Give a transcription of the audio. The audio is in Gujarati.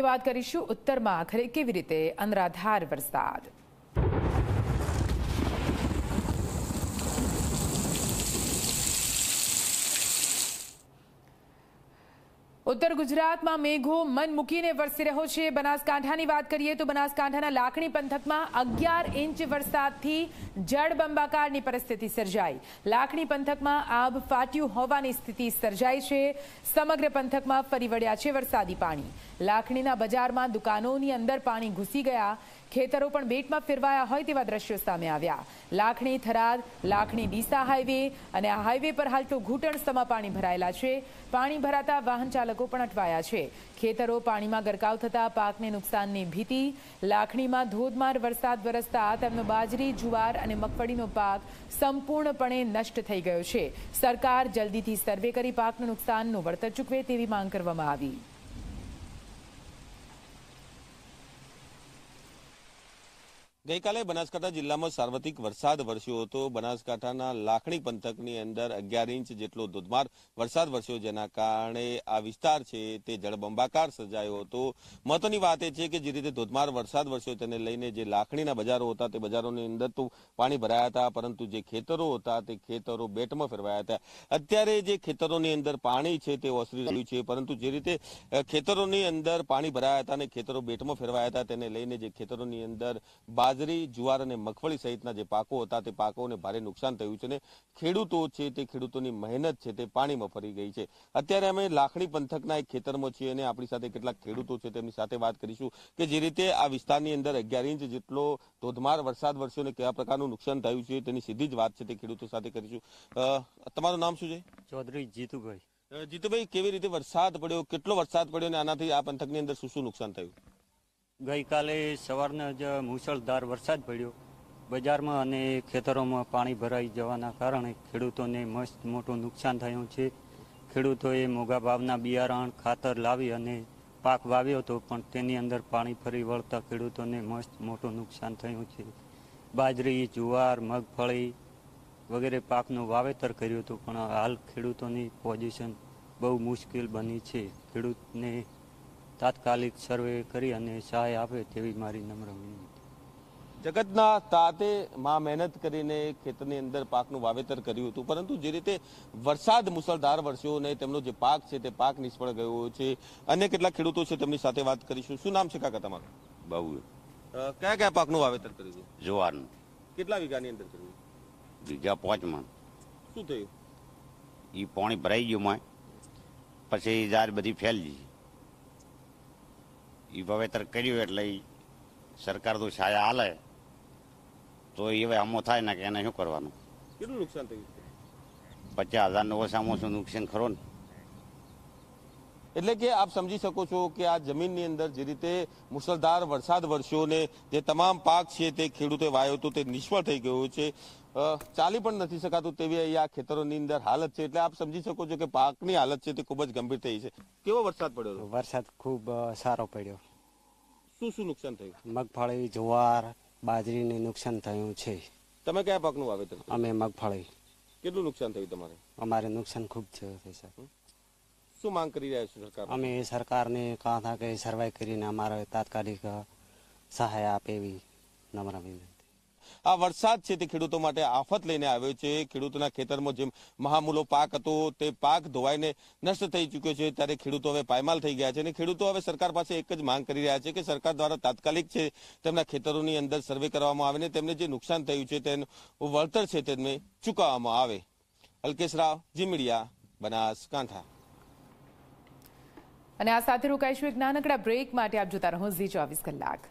વાત કરીશું ઉત્તરમાં આખરે કેવી રીતે અનરાધાર વરસાદ। ઉત્તર ગુજરાતમાં મેઘો મન મૂકીને વરસી રહ્યો છે। બનાસકાંઠાની વાત કરીએ તો બનાસકાંઠાના લાખણી પંથકમાં 11 ઇંચ વરસાદથી જળબંબાકારની પરિસ્થિતિ સર્જાઈ। લાખણી પંથકમાં આબ ફાટ્યું હોવાની સ્થિતિ સર્જાઈ છે। સમગ્ર પંથકમાં ફરી વળ્યા છે વરસાદી પાણી। લાખણીના બજારમાં દુકાનોની અંદર પાણી ઘૂસી ગયા। ખેતરો પણ બેટમાં ફેરવાયા હોય તેવા દ્રશ્યો સામે આવ્યા। લાખણી થરાદ લાખણી ડીસા હાઈવે અને આ હાઈવે પર હાલ તો ઘૂંટણસમાં પાણી ભરાયેલા છે। પાણી ભરાતા વાહન ચાલકો પણ અટવાયા છે। ખેતરો પાણીમાં ગરકાવ થતા પાકને નુકસાનની ભીતિ। લાખણીમાં ધોધમાર વરસાદ વરસતા તેમનો બાજરી જુવાર અને મગફળીનો પાક સંપૂર્ણપણે નષ્ટ થઈ ગયો છે। સરકાર જલ્દીથી સર્વે કરી પાકનું નુકસાનનું વળતર ચૂકવે તેવી માંગ કરવામાં આવી। ગઈકાલે બનાસકાંઠા જિલ્લામાં સાર્વત્રિક વરસાદ વરસ્યો હતો। બનાસકાંઠાના લાખણી પંથકની અંદર 11 ઇંચ જેટલો ધોધમાર વરસાદ વરસ્યો, જેના કારણે આ વિસ્તાર છે તે જળબંબાકાર સર્જાયો હતો। મહત્વની વાત એ છે કે જે રીતે ધોધમાર વરસાદ વરસ્યો તેને લઈને જે લાખણીના બજારો હતા તે બજારોની અંદર તો પાણી ભરાયા હતા, પરંતુ જે ખેતરો હતા તે ખેતરો બેટમાં ફેરવાયા હતા। અત્યારે જે ખેતરોની અંદર પાણી છે તે ઓસરી રહ્યું છે, પરંતુ જે રીતે ખેતરોની અંદર પાણી ભરાયા હતા અને ખેતરો બેટમાં ફેરવાયા હતા તેને લઈને જે ખેતરોની અંદર બાજરી જુવાર અને મગફળી સહિતના જે પાકો હતા તે પાકોને ભારે નુકસાન થયું છે અને ખેડૂતો છે તે ખેડૂતોની મહેનત છે તે પાણીમાં ફરી ગઈ છે। અત્યારે અમે લાખણી પંથકના એક ખેતરમાં છીએ અને આપણી સાથે કેટલાક ખેડૂતો છે તેમની સાથે વાત કરીશું કે જે રીતે આ વિસ્તારની અંદર 11 ઇંચ જેટલો ધોધમાર વરસાદ વરસ્યો અને કયા પ્રકારનું નુકસાન થયું છે તેની સીધી જ વાત છે તે ખેડૂતો સાથે કરીશું। તમારું નામ શું છે? ચૌધરી જીતુભાઈ। જીતુભાઈ, કેવી રીતે વરસાદ પડ્યો, કેટલો વરસાદ પડ્યો અને આનાથી આ પંથકની અંદર શું શું નુકસાન થયું? ગઈકાલે સવારના જ મુશળધાર વરસાદ પડ્યો બજારમાં અને ખેતરોમાં પાણી ભરાઈ જવાના કારણે ખેડૂતોને મસ્ત મોટું નુકસાન થયું છે। ખેડૂતોએ મોંઘા ભાવના બિયારણ ખાતર લાવી અને પાક વાવ્યો હતો, પણ તેની અંદર પાણી ફરી વળતા ખેડૂતોને મસ્ત મોટું નુકસાન થયું છે। બાજરી જુવાર મગફળી વગેરે પાકનું વાવેતર કર્યું હતું, પણ હાલ ખેડૂતોની પોઝિશન બહુ મુશ્કેલ બની છે। ખેડૂતને તાત્કાલિક સર્વે કરી અને સહાય આપે તેવી મારી નમ્ર વિનંતી। જગતના તાતે માં મહેનત કરીને ખેતરની અંદર પાકનું વાવેતર કર્યું હતું, પરંતુ જે રીતે વરસાદ મુશળધાર વરસ્યો અને તેમનો જે પાક છે તે પાક નિષ્ફળ ગયો છે। અન્ય કેટલાક ખેડૂતો છે તેમની સાથે વાત કરીશું। શું નામ છે કાકા તમારું? બાબુ। કયા કયા પાકનું વાવેતર કર્યું હતું? જુવારનું। કેટલા વીઘાની અંદર કર્યું? વીઘા 5 માં। શું થયું? એ પાણી ભરાઈ ગયું માં, પછી જાર બધી ફેલી ગઈ। એ વાવેતર કર્યું એટલે સરકાર તો છાયા હાલે તો એ હવે આમો થાય ને કે એને શું કરવાનું? કેટલું નુકસાન થયું? 50,000 નું ઓછામાં ઓછું નુકસાન ખરો ને। એટલે કે આપ સમજી શકો છો કે આ જમીનની અંદર જે રીતે મુશળધાર વરસાદ વરસ્યો ને જે તમામ પાક છે તે ખેડૂતે વાયો હતો તે નિષ્ફળ થઈ ગયો છે। ચાલી પણ નથી શકાતું તેવી અહીંયા ખેતરોની અંદર હાલત છે। એટલે આપ સમજી શકો છો કે પાકની હાલત છે તે ખૂબ જ ગંભીર થઈ છે। કેવો વરસાદ પડ્યો? વરસાદ ખૂબ સારો પડ્યો। શું શું નુકસાન થયું? મગફળી જુવાર બાજરીને નુકસાન થયું છે। તમે કયા પાકનું વાવેતર? અમે મગફળી। કેટલું નુકસાન થયું તમારે? અમારે નુકસાન ખૂબ થયું છે સર। શું માંગ કરી રહ્યા છો સરકાર? અમે સરકારને કહા હતા કે સર્વે કરીને અમારે તાત્કાલિક સહાય આપે એવી નમ્ર વિનંતી। આ વરસાદ છે તે ખેડૂતો માટે આફત લઈને આવ્યો છે। ખેડૂતોના ખેતરમાં જેમ મહામૂલો પાક હતો તે પાક ધોવાઈને નષ્ટ થઈ ચૂક્યો છે, ત્યારે ખેડૂતો હવે પાયમાલ થઈ ગયા છે અને ખેડૂતો હવે સરકાર પાસે એક જ માંગ કરી રહ્યા છે કે સરકાર દ્વારા તાત્કાલિક છે તેમના ખેતરોની અંદર સર્વે કરવામાં આવે ને તેમને જે નુકસાન થયું છે તેનું વળતર છે તેમને ચૂકવવામાં આવે। અલ્કેશ રાવ, જી મીડિયા, બનાસકાંઠા। અને આ સાથે રોકાઈશું એક નાનકડા બ્રેક માટે। આપ જોતા રહો ઝી 24 કલાક।